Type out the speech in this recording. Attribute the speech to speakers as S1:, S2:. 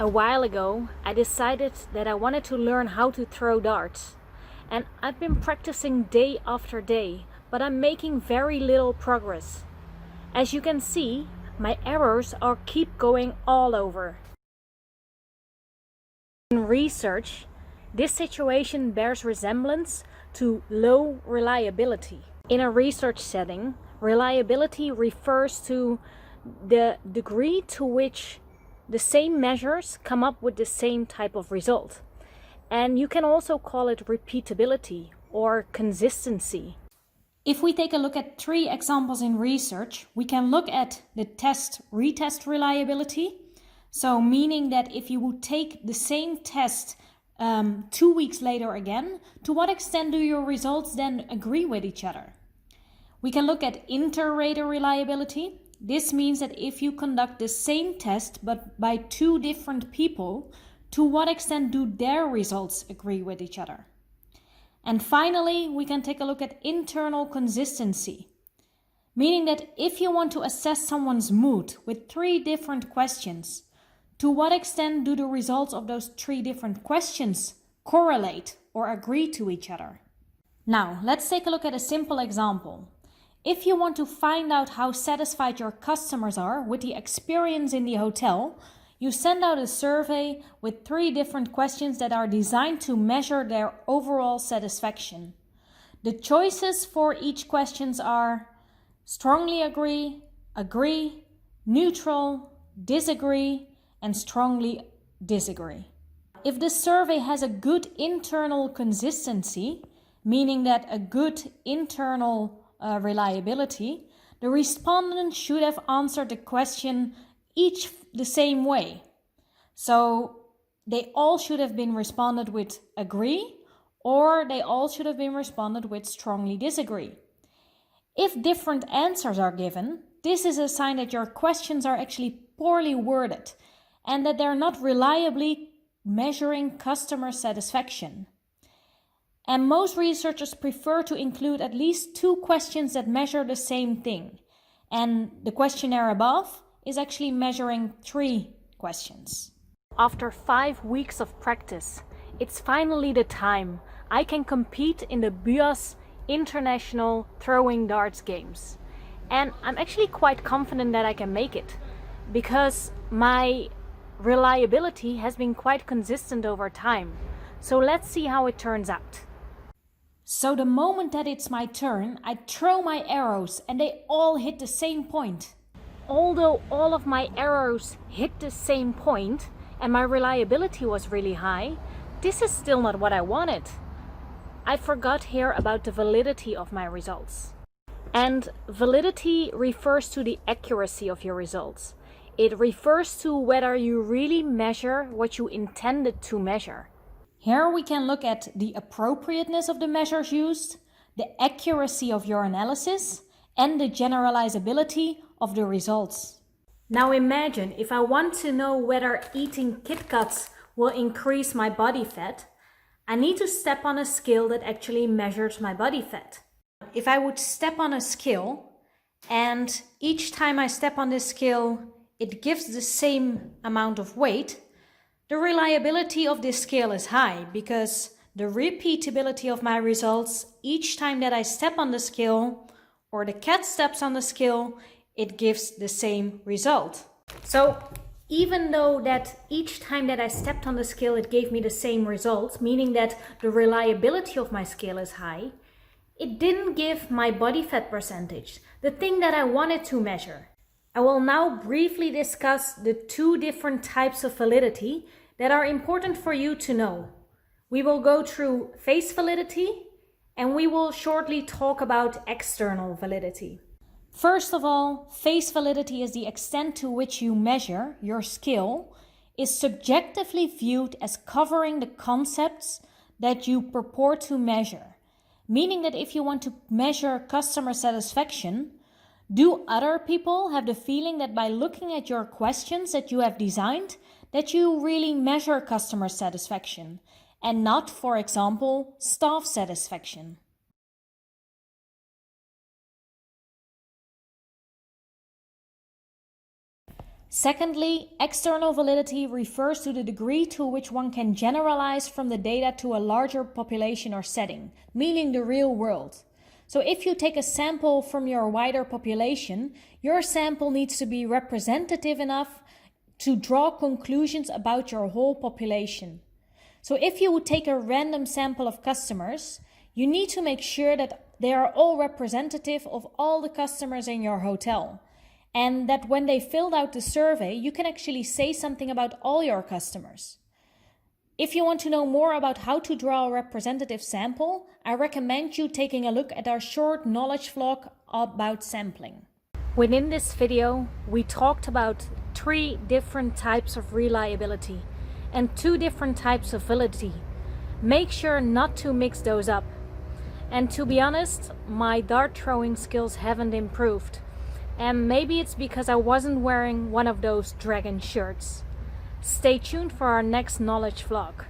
S1: A while ago, I decided that I wanted to learn how to throw darts. And I've been practicing day after day, but I'm making very little progress. As you can see, my errors are keep going all over. In research, this situation bears resemblance to low reliability. In a research setting, reliability refers to the degree to which the same measures come up with the same type of result. And you can also call it repeatability or consistency. If we take a look at 3 examples in research, we can look at the test-retest reliability. So meaning that if you would take the same test 2 weeks later again, to what extent do your results then agree with each other? We can look at inter-rater reliability. This means that if you conduct the same test but by 2 different people, to what extent do their results agree with each other? And finally, we can take a look at internal consistency, meaning that if you want to assess someone's mood with 3 different questions, to what extent do the results of those 3 different questions correlate or agree to each other? Now, let's take a look at a simple example. If you want to find out how satisfied your customers are with the experience in the hotel, you send out a survey with 3 different questions that are designed to measure their overall satisfaction. The choices for each questions are strongly agree, agree, neutral, disagree, and strongly disagree. If the survey has a good internal consistency, meaning that a good internal reliability, the respondents should have answered the question each the same way. So they all should have been responded with agree, or they all should have been responded with strongly disagree. If different answers are given, this is a sign that your questions are actually poorly worded and that they're not reliably measuring customer satisfaction. And most researchers prefer to include at least 2 questions that measure the same thing. And the questionnaire above is actually measuring 3 questions. After 5 weeks of practice, it's finally the time I can compete in the VS International Throwing Darts Games. And I'm actually quite confident that I can make it, because my reliability has been quite consistent over time. So let's see how it turns out. So the moment that it's my turn, I throw my arrows and they all hit the same point. Although all of my arrows hit the same point and my reliability was really high, this is still not what I wanted. I forgot here about the validity of my results. And validity refers to the accuracy of your results. It refers to whether you really measure what you intended to measure. Here we can look at the appropriateness of the measures used, the accuracy of your analysis, and the generalizability of the results. Now imagine if I want to know whether eating Kit Kats will increase my body fat, I need to step on a scale that actually measures my body fat. If I would step on a scale and each time I step on this scale it gives the same amount of weight, the reliability of this scale is high because the repeatability of my results each time that I step on the scale or the cat steps on the scale, it gives the same result. So even though that each time that I stepped on the scale it gave me the same result, meaning that the reliability of my scale is high, it didn't give my body fat percentage, the thing that I wanted to measure. I will now briefly discuss the 2 different types of validity that are important for you to know. We will go through face validity and we will shortly talk about external validity. First of all, face validity is the extent to which you measure your skill is subjectively viewed as covering the concepts that you purport to measure. Meaning that if you want to measure customer satisfaction, do other people have the feeling that by looking at your questions that you have designed, that you really measure customer satisfaction and not, for example, staff satisfaction? Secondly, external validity refers to the degree to which one can generalize from the data to a larger population or setting, meaning the real world. So if you take a sample from your wider population, your sample needs to be representative enough to draw conclusions about your whole population. So if you would take a random sample of customers, you need to make sure that they are all representative of all the customers in your hotel. And that when they filled out the survey, you can actually say something about all your customers. If you want to know more about how to draw a representative sample, I recommend you taking a look at our short knowledge vlog about sampling. Within this video, we talked about 3 different types of reliability and 2 different types of validity. Make sure not to mix those up. And to be honest, my dart throwing skills haven't improved. And maybe it's because I wasn't wearing one of those dragon shirts. Stay tuned for our next knowledge vlog.